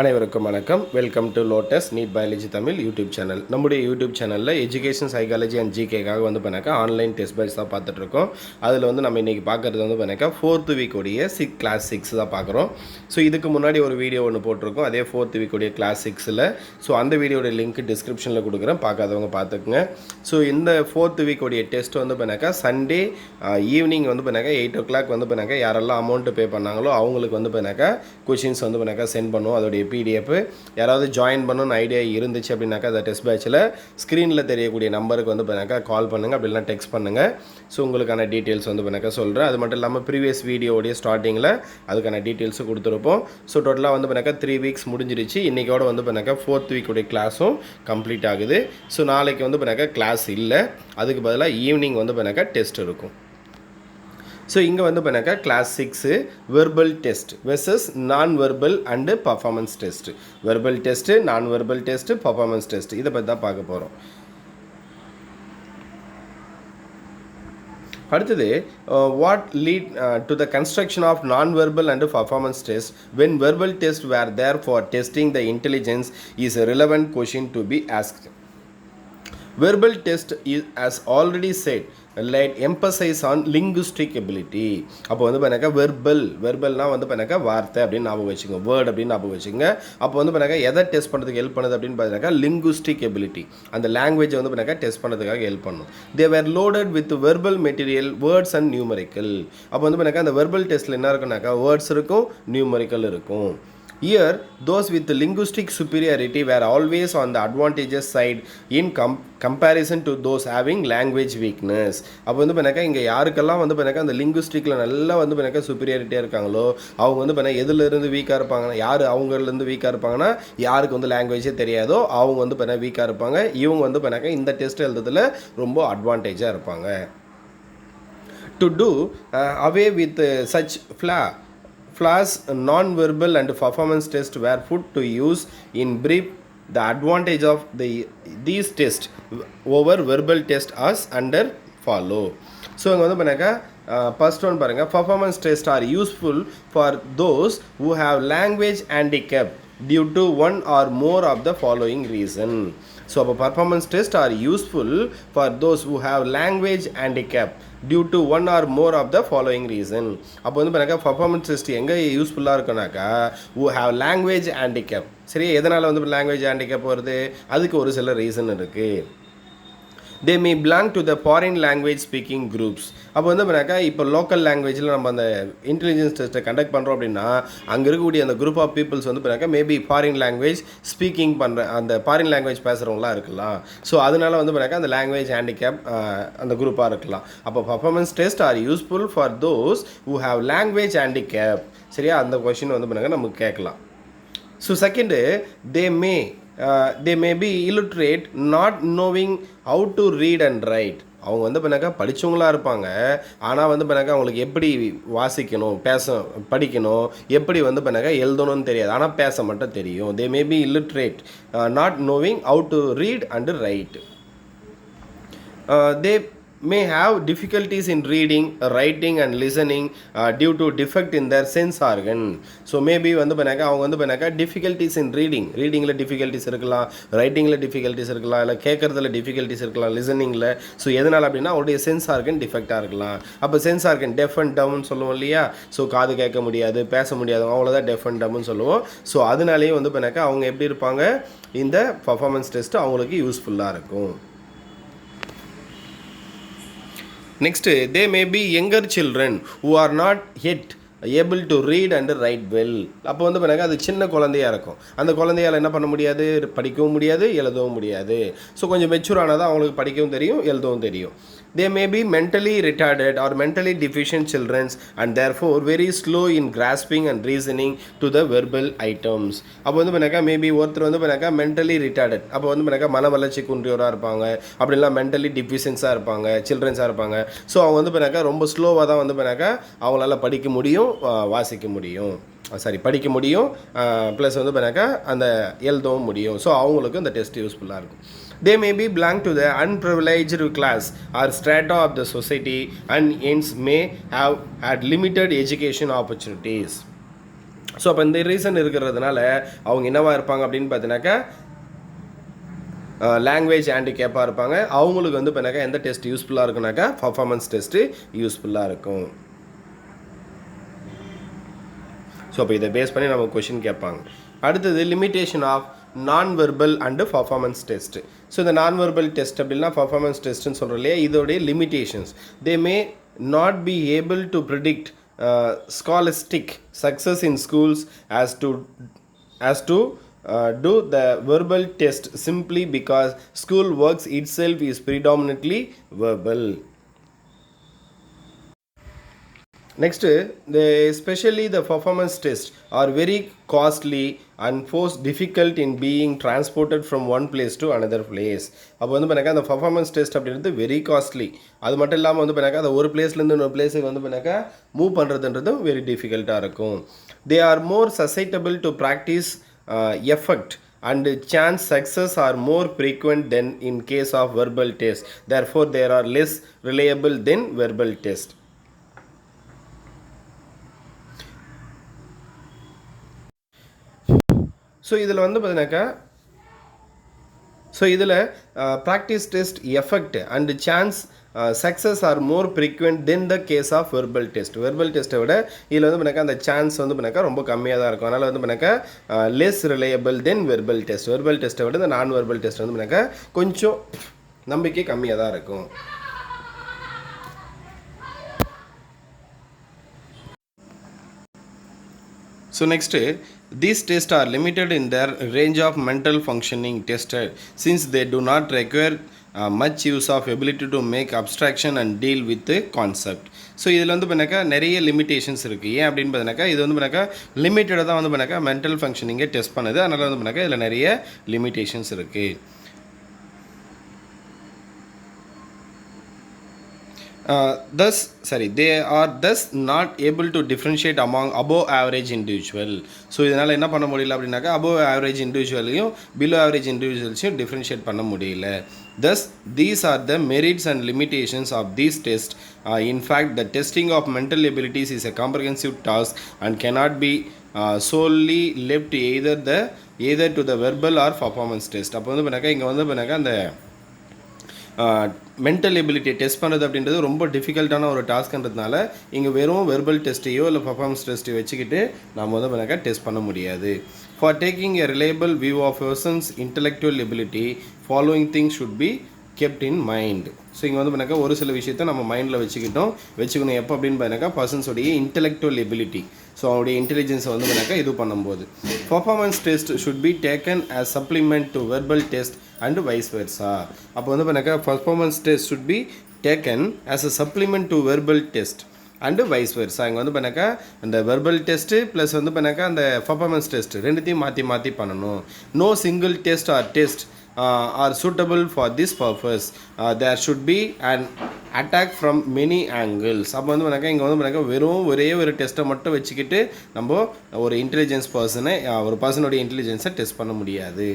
அனைவருக்கும் வணக்கம். Welcome to lotus NEET biology Tamil YouTube channel. நம்முடைய யூடியூப் சேனலில் எஜுகேஷன் சைக்காலஜி அண்ட் ஜிகேக்காக வந்து பண்ணாக்கா ஆன்லைன் டெஸ்ட் பேட்ச் தான் பார்த்துட்ருக்கோம். அதில் வந்து நம்ம இன்றைக்கி பார்க்குறது வந்து பண்ணாக்கா 4th வீக் உடைய கிளாஸ் 6 தான் பார்க்குறோம். ஸோ இதுக்கு முன்னாடி ஒரு வீடியோ ஒன்று போட்டிருக்கோம், அதே 4th வீக் உடைய கிளாஸ் 6ல். ஸோ அந்த வீடியோட லிங்க் டிஸ்கிரிப்ஷனில் கொடுக்குறேன், பார்க்காதவங்க பார்த்துக்குங்க. ஸோ இந்த 4th வீக் உடைய டெஸ்ட் வந்து பண்ணாக்கா சண்டே ஈவினிங் வந்து பண்ணாக்கா 8 o'clock வந்து பண்ணாக்கா யாரெல்லாம் அமௌண்ட்டு பே பண்ணாங்களோ அவங்களுக்கு வந்து பண்ணாக்கா கொஷின்ஸ் வந்து பண்ணாக்கா சென்ட் பண்ணுவோம். அதோடைய PDF யாராவது ஜாயின் பண்ணணும்னு ஐடியா இருந்துச்சு அப்படின்னாக்கா அந்த டெஸ்ட் பேட்சில் ஸ்க்ரீனில் தெரியக்கூடிய நம்பருக்கு வந்து பண்ணாக்கா கால் பண்ணுங்கள், அப்படின்னா டெக்ஸ்ட் பண்ணுங்கள். ஸோ உங்களுக்கான டீட்டெயில்ஸ் வந்து பண்ணாக்கா சொல்கிறேன். அது மட்டும் இல்லாமல் ப்ரீவியஸ் வீடியோடைய ஸ்டார்டிங்கில் அதுக்கான டீட்டெயில்ஸும் கொடுத்துருப்போம். ஸோ டோட்டலாக வந்து பண்ணாக்கா 3 weeks முடிஞ்சிருச்சு. இன்றைக்கோட வந்து பண்ணாக்கா 4th வீக்குடைய கிளாஸும் கம்ப்ளீட் ஆகுது. ஸோ நாளைக்கு வந்து பண்ணாக்கா கிளாஸ் இல்லை, அதுக்கு பதிலாக ஈவினிங் வந்து பண்ணாக்கா டெஸ்ட் இருக்கும். ஸோ இங்கே வந்து பண்ணாக்கா class 6 verbal test versus non verbal and performance test. Verbal test, non verbal test, performance test, இதை பற்றி தான் பார்க்க போகிறோம். அடுத்தது what lead to the construction of non verbal and performance test when verbal test were there for testing the intelligence is a relevant question to be asked. Verbal test is, as already said, laid emphasis on linguistic ability. அப்போ வந்து பண்ணாக்கா வெர்பல்னால் வந்து பண்ணாக்கா வார்த்தை அப்படின்னு ஞாபகம் வச்சுங்க, word அப்படின்னு ஞாபகம் வச்சுங்க. அப்போ வந்து பண்ணாக்கா எதை டெஸ்ட் பண்ணுறதுக்கு ஹெல்ப் பண்ணுது அப்படின்னு பார்த்தீங்கன்னாக்கா லிங்குஸ்டிக் எபிலிட்டி, அந்த லாங்குவேஜை வந்து பண்ணாக்கா டெஸ்ட் பண்ணுறதுக்காக ஹெல்ப் பண்ணும். They were loaded with verbal material, words and numerical. அப்போ வந்து பண்ணாக்கா அந்த வெர்பல் டெஸ்ட்டில் என்ன இருக்குன்னாக்கா வேர்ட்ஸ் இருக்கும், நியூமரிக்கல் இருக்கும். Here, those with linguistic superiority were always on the advantageous side in comparison to those having language weakness. அப்போ வந்து பண்ணாக்கா இங்கே யாருக்கெல்லாம் வந்து பண்ணாக்கா அந்த லிங்குஸ்டிக்கில் நல்லா வந்து பண்ணாக்கா சுப்பீரியாரிட்டியாக இருக்காங்களோ அவங்க வந்து பண்ணால் எதுலேருந்து வீக்காக இருப்பாங்கன்னா, யார் அவங்கலேருந்து வீக்காக இருப்பாங்கன்னா, யாருக்கு வந்து லாங்குவேஜே தெரியாதோ அவங்க வந்து பண்ணால் வீக்காக இருப்பாங்க. இவங்க வந்து பண்ணாக்கா இந்த டெஸ்ட் எழுதுறதுல ரொம்ப அட்வான்டேஜாக இருப்பாங்க. To do away with such flaws, non-verbal and performance tests were put to use. In brief, the advantage of these tests over verbal test as under follow. So இங்கே வந்து பண்ணாக்கா ஃபர்ஸ்ட் ஒன் பாருங்கள், performance test are useful for those who have language handicap due to one or more of the following reason. So அப்போ performance test are useful for those who have language handicap due to one or more of the following reason. அப்போ வந்து பண்ணாக்கா performance test எங்கே யூஸ்ஃபுல்லாக இருக்குனாக்கா who have language handicap. சரி, எதனால் வந்து language handicap வருது, அதுக்கு ஒரு சில ரீசன் இருக்குது. They may belong to the foreign language speaking groups. அப்போ வந்து பண்ணாக்கா இப்போ லோக்கல் லாங்குவேஜில் நம்ம அந்த இன்டெலிஜென்ஸ் டெஸ்ட்டை கண்டக்ட் பண்ணுறோம் அப்படின்னா அங்கே இருக்கக்கூடிய அந்த குரூப் ஆஃப் பீப்புள்ஸ் வந்து பண்ணாக்கா மேபி ஃபாரின் லாங்குவேஜ் ஸ்பீக்கிங் பண்ணுற அந்த ஃபாரின் லாங்குவேஜ் பேசுகிறவங்களாம் இருக்கலாம். ஸோ அதனால் வந்து பண்ணாக்கா அந்த லாங்குவேஜ் ஹேண்டிகேப் அந்த குரூப்பாக இருக்கலாம். அப்போ performance test are useful for those who have language handicap. சரியா, அந்த கொஷின் வந்து பண்ணாக்கா நமக்கு கேட்கலாம். So second, they may be illiterate, not knowing how to read and write. அவங்க வந்து பண்ணாக்கா படித்தவங்களாக இருப்பாங்க, ஆனால் வந்து பண்ணாக்கா அவங்களுக்கு எப்படி வாசிக்கணும், படிக்கணும், எப்படி வந்து பண்ணாக்கா எழுதணும்னு தெரியாது, ஆனால் பேச மட்டும் தெரியும். they may be illiterate, not knowing how to read and write. They may have difficulties in reading, writing and listening due to defect in their sense organ. So maybe வந்து பண்ணாக்கா அவங்க வந்து பண்ணாக்கா difficulties in readingல difficulties இருக்கலாம், ரைட்டிங்கில் difficulties இருக்கலாம், இல்லை கேட்குறதுல difficulties இருக்கலாம், லிசனிங்கில். So எதனால் அப்படின்னா அவருடைய சென்ஸ் ஆர்கன் டிஃபெக்டாக இருக்கலாம். அப்போ சென்ஸ் ஆர்கன் டெஃப் அண்ட் டம்னு சொல்லுவோம் இல்லையா. ஸோ காது கேட்க முடியாது, பேச முடியாது, அவ்வளோதான் டெஃப் அண்ட் டம்னு சொல்லுவோம். ஸோ அதனாலேயே வந்து பண்ணாக்கா அவங்க எப்படி இருப்பாங்க, இந்த பர்ஃபார்மன்ஸ் டெஸ்ட்டு அவங்களுக்கு யூஸ்ஃபுல்லாக இருக்கும். Next, they may be younger children who are not yet able to read and write well. அப்போ வந்து பண்ணாக்கா அது சின்ன குழந்தையாக இருக்கும், அந்த குழந்தையால் என்ன பண்ண முடியாது, படிக்கவும் முடியாது, எழுதவும் முடியாது. ஸோ கொஞ்சம் மெச்சூர் ஆனால் தான் அவங்களுக்கு படிக்கவும் தெரியும், எழுதவும் தெரியும். They may be mentally retarded or mentally deficient children and therefore very slow in grasping and reasoning to the verbal items. அப்போ வந்து பண்ணாக்கா மேபி ஒருத்தர் வந்து பண்ணாக்கா மென்டலி ரிட்டார்டட், அப்போ வந்து பண்ணாக்கா மன வளர்ச்சி குன்றியோராக இருப்பாங்க, அப்படிலாம் மென்டலி டிஃபிஷியன்ஸாக இருப்பாங்க, சில்ட்ரன்ஸாக இருப்பாங்க. ஸோ அவங்க வந்து பண்ணாக்கா ரொம்ப ஸ்லோவாக தான் வந்து பண்ணாக்கா அவங்களால படிக்க முடியும், வாசிக்க முடியும், படிக்க முடியும், ப்ளஸ் வந்து பண்ணாக்கா அந்த எழுதவும் முடியும். ஸோ அவங்களுக்கு இந்த டெஸ்ட் யூஸ்ஃபுல்லாக இருக்கும். They may be belong to the unprivileged class or strata of the society and hence may have had limited education opportunities. So அப்போ இந்த ரீசன் இருக்கிறதுனால அவங்க என்னவா இருப்பாங்க அப்படின்னு பார்த்தீங்கன்னாக்கா லாங்குவேஜ் ஹேண்டிகேப்பாக இருப்பாங்க. அவங்களுக்கு வந்து இப்போனாக்கா எந்த டெஸ்ட் யூஸ்ஃபுல்லாக இருக்குனாக்கா பர்ஃபார்மன்ஸ் டெஸ்ட்டு யூஸ்ஃபுல்லாக இருக்கும். ஸோ அப்போ இதை பேஸ் பண்ணி நம்ம கொஷின் கேட்பாங்க. அடுத்தது limitation of non verbal and performance test. So இந்த நான் வெர்பல் டெஸ்ட் அப்படின்னா பர்ஃபார்மன்ஸ் டெஸ்ட்டுன்னு சொல்கிறோம் இல்லையா, இதோடைய limitations. They may not be able to predict scholastic success in schools as to do the verbal test simply because school works itself is predominantly verbal. Next, especially the performance tests are very costly and force difficult in being transported from one place to another place. அப்போ வந்து பண்ணாக்கா அந்த performance test அப்படின்றது very costly. அது மட்டும் இல்லாமல் வந்து பண்ணாக்கா அந்த ஒரு பிளேஸ்லேருந்து இன்னொரு பிளேஸுக்கு வந்து பண்ணாக்கா மூவ் பண்ணுறதுன்றதும் வெரி டிஃபிகல்ட்டாக இருக்கும். They are more susceptible to practice effect and chance success are more frequent than in case of verbal test. Therefore, they are less reliable than verbal test. So இதில் வந்து பார்த்தீங்கன்னாக்கா practice test effect and chance success are more frequent than the case of verbal test. Verbal டெஸ்ட்டை விட இதில் வந்து பண்ணாக்கா அந்த chance வந்து பண்ணாக்கா ரொம்ப கம்மியாக தான் இருக்கும். அதனால் வந்து பண்ணாக்கா லெஸ் ரிலையபிள் தென் வெர்பல் டெஸ்ட். வெர்பல் டெஸ்ட்டை விட இந்த நான் வெர்பல் டெஸ்ட் வந்து பண்ணாக்கா கொஞ்சம் நம்பிக்கை கம்மியாக தான் இருக்கும். So next, these tests are limited in their range of mental functioning tested since they do not require much use of ability to make abstraction and deal with the concept. So இதில் வந்து பண்ணாக்கா நிறைய limitations இருக்குது. ஏன் அப்படின்னு பார்த்தீங்கன்னாக்கா இது வந்து பண்ணாக்கா லிமிட்டடாக தான் வந்து பண்ணாக்கா மென்டல் ஃபங்க்ஷனிங்கை டெஸ்ட் பண்ணுது. அதனால் வந்து பண்ணாக்கா இதில் நிறைய லிமிட்டேஷன்ஸ் இருக்குது. they are thus not able to differentiate among above average individual. So இதனால் என்ன பண்ண முடியல அப்படின்னாக்கா above average individuaலையும் below average individualஸையும் differentiate பண்ண முடியல. Thus these are the merits and limitations of these tests. In fact, the testing of mental abilities is a comprehensive task and cannot be solely left either to the verbal or performance test. அப்போ வந்து பண்ணாக்கா இங்கே வந்து பண்ணாக்கா அந்த mental எபிலிட்டியை test பண்ணுறது அப்படின்றது ரொம்ப டிஃபிகல்ட்டான ஒரு டாஸ்க்ன்றதுனால இங்கே வெறும் வெர்பல் டெஸ்ட்டையோ இல்லை பர்ஃபார்மன்ஸ் டெஸ்ட்டையோ வச்சுக்கிட்டு நம்ம வந்து பண்ணாக்கா டெஸ்ட் பண்ண முடியாது. For taking a reliable view of persons intellectual ability following things should be kept in mind. So இங்கே வந்து பண்ணாக்கா ஒரு சில விஷயத்தை நம்ம மைண்டில் வச்சுக்கணும். எப்போ அப்படின்னு பண்ணாக்கா பர்சன்ஸோடைய இன்டெலெக்சுவல் எபிலிட்டி, ஸோ அவனுடைய இன்டெலிஜென்ஸை வந்து பண்ணாக்கா இது பண்ணும்போது performance test should be taken as supplement to verbal test and vice Versa. அப்போ வந்து பண்ணாக்கா performance test should be taken as a supplement to verbal test and wise Versa. இங்கே வந்து பண்ணாக்கா அந்த வெர்பல் டெஸ்ட்டு ப்ளஸ் வந்து பண்ணாக்கா அந்த பர்ஃபார்மன்ஸ் டெஸ்ட் ரெண்டுத்தையும் மாற்றி பண்ணணும். No single test or test are suitable for this purpose. There should be an attack from many angles. அப்போ வந்து பண்ணாக்கா இங்கே வந்து பண்ணாக்கா வெறும் ஒரே ஒரு டெஸ்ட்டை மட்டும் வச்சுக்கிட்டு நம்ம ஒரு இன்டெலிஜென்ஸ் ஒரு பர்சனுடைய இன்டெலிஜென்ஸை டெஸ்ட் பண்ண முடியாது.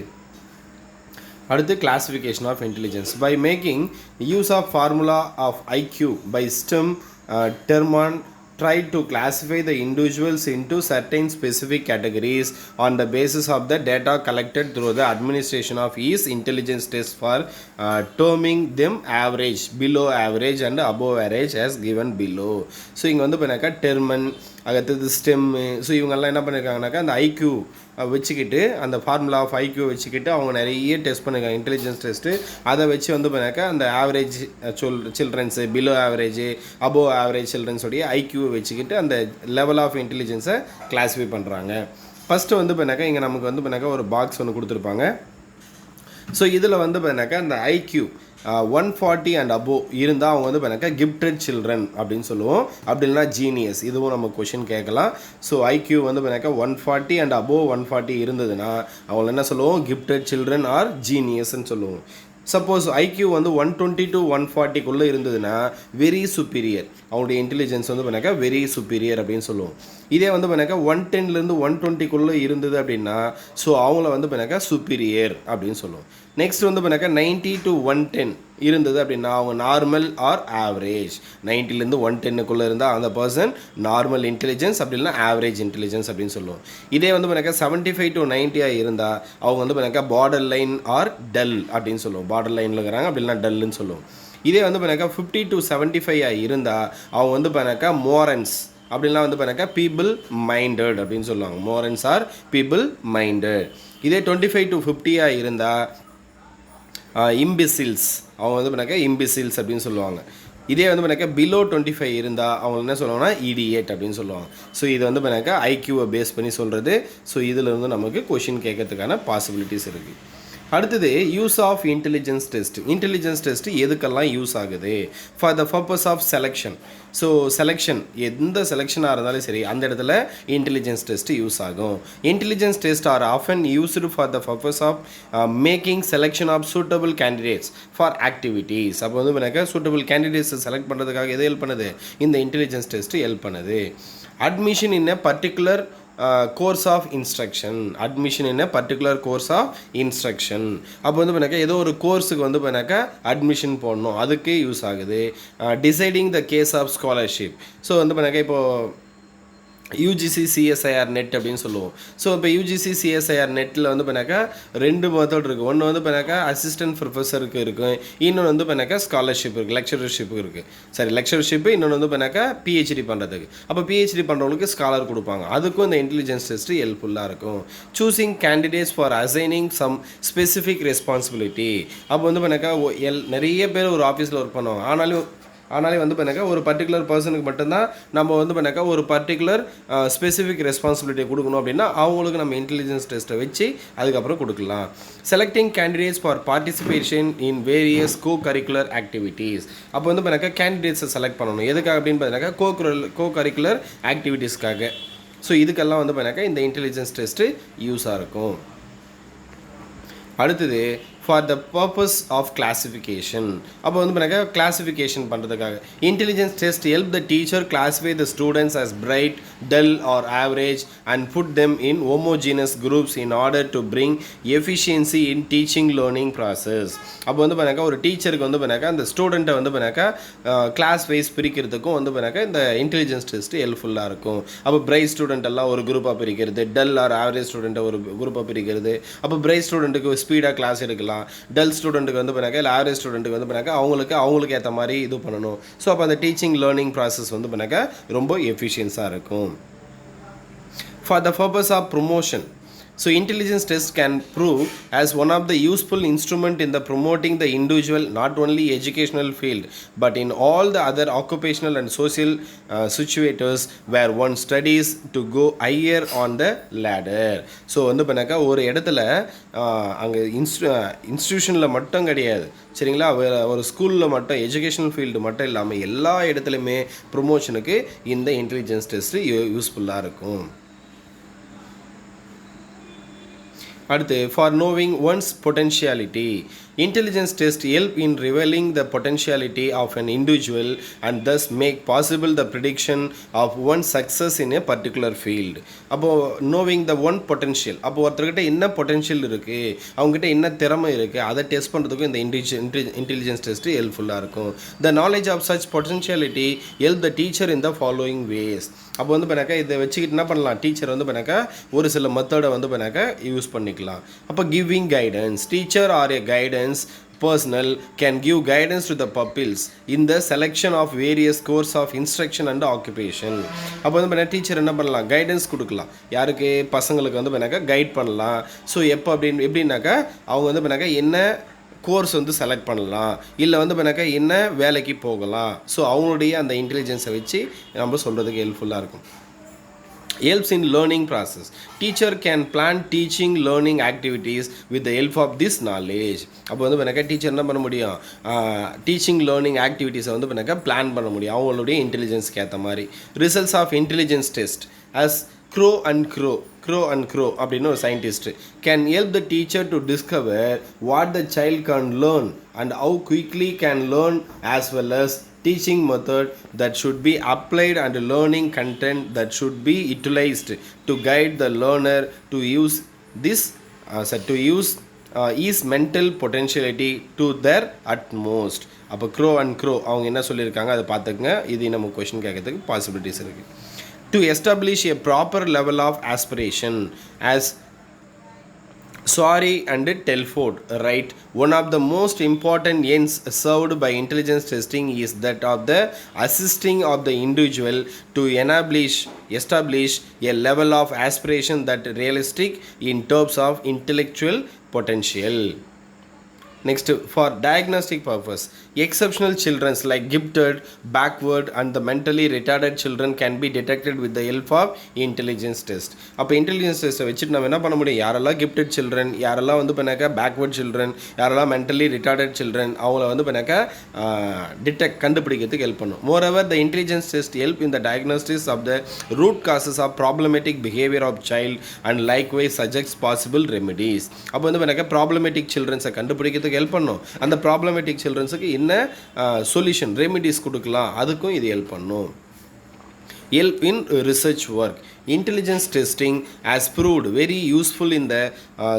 அடுத்து classification of intelligence by making use of formula of IQ by Stern Terman tried to classify the individuals into certain specific categories on the basis of the data collected through the administration of each intelligence test for terming them average, below average and above average as given below. So இங்கே வந்து பண்ணாக்கா டெர்மன் அடுத்தது stem, so இவங்கெல்லாம் என்ன பண்ணியிருக்காங்கனாக்கா அந்த IQ வச்சுக்கிட்டு அந்த formula of IQ வச்சுக்கிட்டு அவங்க நிறைய டெஸ்ட் பண்ணியிருக்காங்க இன்டெலிஜென்ஸ் டெஸ்ட்டு. அதை வச்சு வந்து பண்ணாக்கா அந்த average childrens, below average, above average சில்ட்ரன்ஸோடைய ஐக்யூவை வச்சுக்கிட்டு அந்த லெவல் ஆஃப் இன்டெலிஜென்ஸை கிளாஸிஃபை பண்ணுறாங்க. ஃபஸ்ட்டு வந்து பண்ணாக்கா இங்கே நமக்கு வந்து பண்ணாக்கா ஒரு பாக்ஸ் ஒன்று கொடுத்துருப்பாங்க. ஸோ இதில் வந்து பண்ணாக்கா அந்த ஐக்யூ 140 அண்ட் அபோவ் இருந்தால் அவங்க வந்து பண்ணாக்கா கிஃப்டட் சில்ட்ரன் அப்படின்னு சொல்லுவோம். அப்படி இல்லைனா ஜீனியஸ், இதுவும் நம்ம கொஷின் கேட்கலாம். ஸோ ஐக்யூ வந்து பண்ணாக்கா 140 அண்ட் அபோவ் 140 இருந்ததுன்னா அவங்கள என்ன சொல்லுவோம், கிஃப்டட் சில்ட்ரன் ஆர் ஜீனியஸ்ன்னு சொல்லுவோம். சப்போஸ் ஐக்யூ வந்து 120 to 140 இருந்ததுன்னா வெரி சுப்பீரியர், அவங்களுடைய இன்டெலிஜென்ஸ் வந்து பண்ணாக்கா வெரி சுப்பீரியர் அப்படின்னு சொல்லுவோம். இதே வந்து பண்ணாக்கா 110லேருந்து 120க்குள்ளே இருந்தது அப்படின்னா ஸோ அவங்கள வந்து பண்ணாக்கா சுப்பீரியர் அப்படின்னு சொல்லுவோம். நெக்ஸ்ட் வந்து பண்ணாக்கா 90 to 110 இருந்தது அப்படின்னா அவங்க நார்மல் ஆர் ஆவரேஜ். 90லேருந்து 110க்குள்ளே இருந்தால் அந்த பர்சன் நார்மல் இன்டெலிஜென்ஸ், அப்படி இல்லைனா ஆவரேஜ் இன்டெலிஜென்ஸ் அப்படின்னு சொல்லுவோம். இதே வந்து பண்ணாக்கா 75 to 90 இருந்தால் அவங்க வந்து பண்ணாக்கா பார்டர் லைன் ஆர் டல் அப்படின்னு சொல்லுவோம். பார்டர் லைனில் இருக்கிறாங்க அப்படி இல்லைனா டல்லுன்னு சொல்லுவோம். இதே வந்து பண்ணாக்கா 50 to 75 இருந்தால் அவங்க வந்து பண்ணாக்கா மோரன்ஸ், அப்படின்லாம் வந்து பண்ணாக்கா பீப்புள் மைண்டட் அப்படின்னு சொல்லுவாங்க. மோரன்ஸ் ஆர் பீப்புள் மைண்டட். இதே 25 to 50 இருந்தால் இம்பிசில்ஸ், அவங்க வந்து பண்ணாக்கா இம்பிசில்ஸ் அப்படின்னு சொல்லுவாங்க. இதே வந்து பண்ணாக்கா பிலோ 25 இருந்தால் அவங்க என்ன சொல்லுவாங்கன்னா இடியேட் அப்படின்னு சொல்லுவாங்க. ஸோ இது வந்து பண்ணாக்கா ஐக்யூவை பேஸ் பண்ணி சொல்கிறது. ஸோ இதில் வந்து நமக்கு கொஷின் கேட்கறதுக்கான பாசிபிலிட்டிஸ் இருக்குது. அடுத்தது use of intelligence test. Intelligence test எதுக்கெல்லாம் யூஸ் ஆகுது? For the purpose of selection. So selection, எந்த செலெக்ஷனாக இருந்தாலும் சரி அந்த இடத்துல இன்டெலிஜென்ஸ் டெஸ்ட் யூஸ் ஆகும். Intelligence test are often used for the purpose of making selection of suitable candidates for activities. அப்போ வந்து எனக்கு சூட்டபிள் கேண்டிடேட்ஸை செலக்ட் பண்ணுறதுக்காக எது ஹெல்ப் பண்ணுது? இந்த இன்டெலிஜென்ஸ் டெஸ்ட் ஹெல்ப் பண்ணுது. Admission in a particular course of instruction. Admission in particular course of instruction. அப்போ வந்து பண்ணாக்கா ஏதோ ஒரு கோர்ஸுக்கு வந்து பண்ணாக்கா அட்மிஷன் போடணும், அதுக்கு யூஸ் ஆகுது. Deciding the case of scholarship. So வந்து பண்ணாக்கா இப்போது யூஜிசி சிஎஸ்ஐஆர் நெட் அப்படின்னு சொல்லுவோம். ஸோ இப்போ யூஜிசி சிஎஸ்ஐஆர் நெட்டில் வந்து பண்ணாக்கா 2 மெத்தட் இருக்குது. ஒன்று வந்து பண்ணாக்கா அசிஸ்டன்ட் ப்ரொஃபஸருக்கு இருக்குது, இன்னொன்று வந்து பண்ணாக்கா ஸ்காலர்ஷிப் இருக்குது, லெக்சரர்ஷிப்பு இருக்குது. சரி, லெக்சரர்ஷிப்பு, இன்னொன்று வந்து பண்ணாக்கா பிஹெச்டி பண்ணுறதுக்கு. அப்போ பிஹெச்டி பண்ணுறவங்களுக்கு ஸ்காலர் கொடுப்பாங்க. அதுக்கும் இந்த இன்டெலிஜென்ஸ் டெஸ்ட்டு ஹெல்ப்ஃபுல்லாக இருக்கும். Choosing candidates for assigning some specific responsibility. அப்போ வந்து பண்ணாக்கா நிறைய பேர் ஒரு ஆஃபீஸில் ஒர்க் பண்ணுவாங்க. ஆனாலே வந்து பண்ணாக்கா ஒரு பர்டிகுலர் பர்சனுக்கு மட்டும்தான் நம்ம வந்து பண்ணாக்கா ஒரு பர்டிகுலர் ஸ்பெசிஃபிக் ரெஸ்பான்சிபிலிட்டி கொடுக்கணும் அப்படின்னா அவங்களுக்கு நம்ம இன்டெலிஜென்ஸ் டெஸ்ட்டை வச்சு அதுக்கப்புறம் கொடுக்கலாம். Selecting candidates for participation in various go curricular activities. அப்போ வந்து பண்ணாக்கா கேண்டிடேட்ஸை செலக்ட் பண்ணணும். எதுக்காக அப்படின்னு பார்த்தீங்கன்னாக்கா கோ கரிக்குலர் ஆக்டிவிட்டீஸ்க்காக. ஸோ இதுக்கெல்லாம் வந்து பண்ணாக்கா இந்த இன்டெலிஜென்ஸ் டெஸ்ட்டு யூஸாக இருக்கும். அடுத்தது for the purpose of classification. அப்போ வந்து பண்ணாக்கா கிளாசிஃபிகேஷன் பண்ணுறதுக்காக intelligence test help the teacher classify the students as bright, dull or average and put them in homogeneous groups in order to bring efficiency in teaching learning process. அப்போ வந்து பண்ணாக்கா ஒரு டீச்சருக்கு வந்து பண்ணாக்கா அந்த ஸ்டூடெண்ட்டை வந்து பண்ணாக்கா கிளாஸ் வைஸ் பிரிக்கிறதுக்கும் வந்து பண்ணாக்கா இந்த இன்டெலிஜென்ஸ் டெஸ்ட்டு ஹெல்ப்ஃபுல்லாக இருக்கும். அப்போ பிரைட் ஸ்டூடெண்ட் எல்லாம் ஒரு குரூப்பாக பிரிக்கிறது, டல் ஆர் ஆவரேஜ் ஸ்டூடெண்ட்டை ஒரு குரூப்பாக பிரிக்கிறது. அப்போ பிரைட் ஸ்டூடெண்ட்டுக்கு ஸ்பீடாக கிளாஸ் எடுக்கலாம், டல் ஸ்டூடெண்ட்டுக்கு வந்து பண்ணாக்கா இல்லை ஆவரேஜ் ஸ்டூடெண்ட்டுக்கு வந்து பண்ணாக்கா அவங்களுக்கு ஏற்ற மாதிரி இது பண்ணணும். ஸோ அப்போ அந்த டீச்சிங் லேர்னிங் ப்ராசஸ் வந்து பண்ணாக்கா ரொம்ப எஃபிஷியன்ஸாக இருக்கும். For the purpose of promotion. So intelligence test can prove as one of the useful instrument in the promoting the individual not only educational field but in all the other occupational and social situators where one studies to go higher on the ladder. So வந்து பண்ணாக்கா ஒரு இடத்துல அங்கே இன்ஸ்டியூஷனில் மட்டும் கிடையாது, சரிங்களா, ஒரு ஸ்கூலில் மட்டும் எஜுகேஷனல் ஃபீல்டு மட்டும் இல்லாமல் எல்லா இடத்துலையுமே ப்ரொமோஷனுக்கு இந்த இன்டெலிஜென்ஸ் டெஸ்ட்டு யூஸ்ஃபுல்லாக இருக்கும். அடுத்து for knowing ones potentiality. Intelligence test help in revealing the potentiality of an individual and thus make possible the prediction of one success in a particular field. அப்போது knowing the one potential, அப்போ ஒருத்தர்கிட்ட என்ன potential இருக்குது, அவங்ககிட்ட என்ன திறமை இருக்குது, அதை டெஸ்ட் பண்ணுறதுக்கும் இந்த இன்டெலிஜென்ஸ் டெஸ்ட்டு ஹெல்ப்ஃபுல்லாக இருக்கும். The knowledge of such potentiality help the teacher in the following ways. அப்போ வந்து பண்ணாக்கா இதை வச்சுக்கிட்டு என்ன பண்ணலாம், டீச்சர் வந்து பண்ணாக்கா ஒரு சில மெத்தடை வந்து பண்ணாக்கா யூஸ் பண்ணிக்கலாம். அப்போ giving guidance. Teacher are a guidance personnel can give guidance to the pupils in the selection of various course of instruction and occupation. அப்போ வந்து பண்ண டீச்சர் என்ன பண்ணலாம், கைடன்ஸ் கொடுக்கலாம். யாருக்கு, பசங்களுக்கு வந்து பண்ணாக்கா கைட் பண்ணலாம். ஸோ எப்படின்னாக்கா அவங்க வந்து பண்ணாக்கா என்ன கோர்ஸ் வந்து செலக்ட் பண்ணலாம், இல்லை வந்து பண்ணாக்கா என்ன வேலைக்கு போகலாம். ஸோ அவங்களுடைய அந்த இன்டெலிஜென்ஸை வச்சு நம்ம சொல்கிறதுக்கு ஹெல்ப்ஃபுல்லாக இருக்கும். helps in learning process. Teacher can plan teaching learning activities with the help of this knowledge. அப்போ வந்து பண்ணாக்கா டீச்சர் என்ன பண்ண முடியும், டீச்சிங் லேர்னிங் ஆக்டிவிட்டீஸை வந்து பண்ணாக்கா பிளான் பண்ண முடியும் அவங்களுடைய இன்டெலிஜென்ஸ்க்கு ஏற்ற மாதிரி. Results of intelligence test as Crow and Crow அப்படின்னு ஒரு scientist can help the teacher to discover what the child can learn and how quickly can learn as well as teaching method that should be applied and learning content that should be utilized to guide the learner to use this is mental potentiality to their utmost. அப்போ grow and grow அவங்க என்ன சொல்லியிருக்காங்க அதை பார்த்துக்குங்க. இது நம்ம question கேட்கறதுக்கு possibilities இருக்குது. To establish a proper level of aspiration as Sorry and Telford write, one of the most important ends served by intelligence testing is that of the assisting of the individual to establish a level of aspiration that realistic in terms of intellectual potential. Next, for diagnostic purpose, exceptional children like gifted, backward and the mentally retarded children can be detected with the help of intelligence test. அப்போ intelligence test வச்சுட்டு நம்ம என்ன பண்ண முடியும், யாரெல்லாம் gifted children, யாரெல்லாம் வந்து பண்ணாக்கா backward children, யாரெல்லாம் mentally retarded children, அவங்கள வந்து பண்ணாக்கா கண்டுபிடிக்கிறதுக்கு ஹெல்ப் பண்ணும். Moreover, the intelligence test help in the diagnosis of the root causes of problematic behavior of child and likewise suggests possible remedies. அப்போ வந்து பண்ணாக்கா problematic childrenஸை கண்டுபிடிக்கிறதுக்கு ஹெல்ப் பண்ணும். அந்த ப்ராப்ளமேட்டிக் சில்ட்ரன்ஸுக்கு என்ன சொல்யூஷன் ரெமிடிஸ் கொடுக்கலாம், அதுக்கும் இது ஹெல்ப் பண்ணும். Help in research work. Intelligence testing has proved very useful in the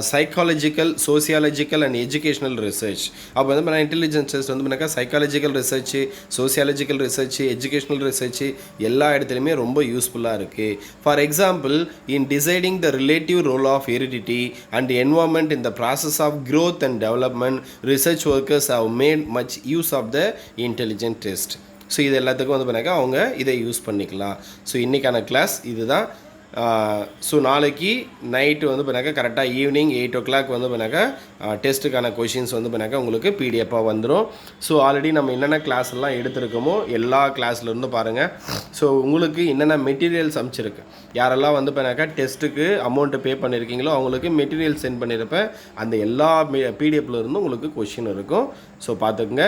psychological, sociological and educational research. அப்போ வந்து நான் இன்டெலிஜென்ஸ் டெஸ்ட் வந்து பண்ணாக்கா psychological research, sociological research, educational research எல்லா இடத்துலையுமே ரொம்ப யூஸ்ஃபுல்லாக இருக்குது. For example, in deciding the relative role of heredity and environment in the process of growth and development, research workers have made much use of the intelligent test. So இது எல்லாத்துக்கும் வந்து பண்ணாக்கா அவங்க இதை யூஸ் பண்ணிக்கலாம். ஸோ இன்றைக்கான class இதுதான். So நாளைக்கு நைட்டு வந்து பண்ணாக்கா கரெக்டாக ஈவினிங் 8 o'clock வந்து பண்ணாக்கா டெஸ்ட்டுக்கான கொஷின்ஸ் வந்து பண்ணாக்கா உங்களுக்கு பிடிஎஃபாக வந்துடும். ஸோ ஆல்ரெடி நம்ம என்னென்ன கிளாஸ் எல்லாம் எடுத்திருக்கோமோ எல்லா கிளாஸ்லேருந்து பாருங்கள். ஸோ உங்களுக்கு என்னென்ன மெட்டீரியல்ஸ் அமைச்சிருக்கு, யாரெல்லாம் வந்து பண்ணாக்கா டெஸ்ட்டுக்கு அமௌண்ட்டு பே பண்ணியிருக்கீங்களோ அவங்களுக்கு மெட்டீரியல் சென்ட் பண்ணியிருப்பேன். அந்த எல்லா பிடிஎஃப்ல இருந்தும் உங்களுக்கு கொஷின் இருக்கும். ஸோ பார்த்துக்குங்க.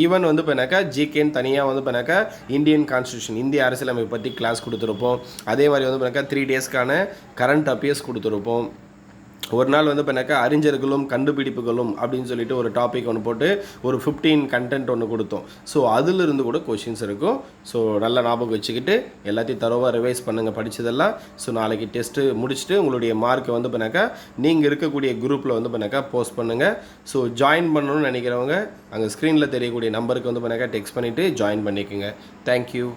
ஈவன் வந்து பண்ணாக்கா ஜிகேன்னு தனியாக வந்து பண்ணாக்கா இந்தியன் கான்ஸ்டியூஷன், இந்திய அரசியலமைப்பை பற்றி கிளாஸ் கொடுத்துருப்போம். அதே மாதிரி வந்து 3 டேஸ்க்கான கரண்ட் அஃபேர்ஸ் கொடுத்துருப்போம். ஒரு நாள் வந்து பண்ணாக்கா அறிஞர்களும் கண்டுபிடிப்புகளும் அப்படின்னு சொல்லிட்டு ஒரு டாபிக் ஒன்று போட்டு ஒரு 15 கண்டென்ட் ஒன்று கொடுத்தோம். ஸோ அதிலிருந்து கூட கொஷின்ஸ் இருக்கும். ஸோ நல்லா ஞாபகம் வச்சுக்கிட்டு எல்லாத்தையும் தரோவாக ரிவைஸ் பண்ணுங்கள் படித்ததெல்லாம். ஸோ நாளைக்கு டெஸ்ட்டு முடிச்சுட்டு உங்களுடைய மார்க்கை வந்து பண்ணாக்கா நீங்கள் இருக்கக்கூடிய குரூப்பில் வந்து பண்ணாக்கா போஸ்ட் பண்ணுங்கள். ஸோ ஜாயின் பண்ணணும்னு நினைக்கிறவங்க அங்கே ஸ்க்ரீனில் தெரியக்கூடிய நம்பருக்கு வந்து பண்ணாக்கா டெக்ஸ்ட் பண்ணிவிட்டு ஜாயின் பண்ணிக்கோங்க. தேங்க்யூ.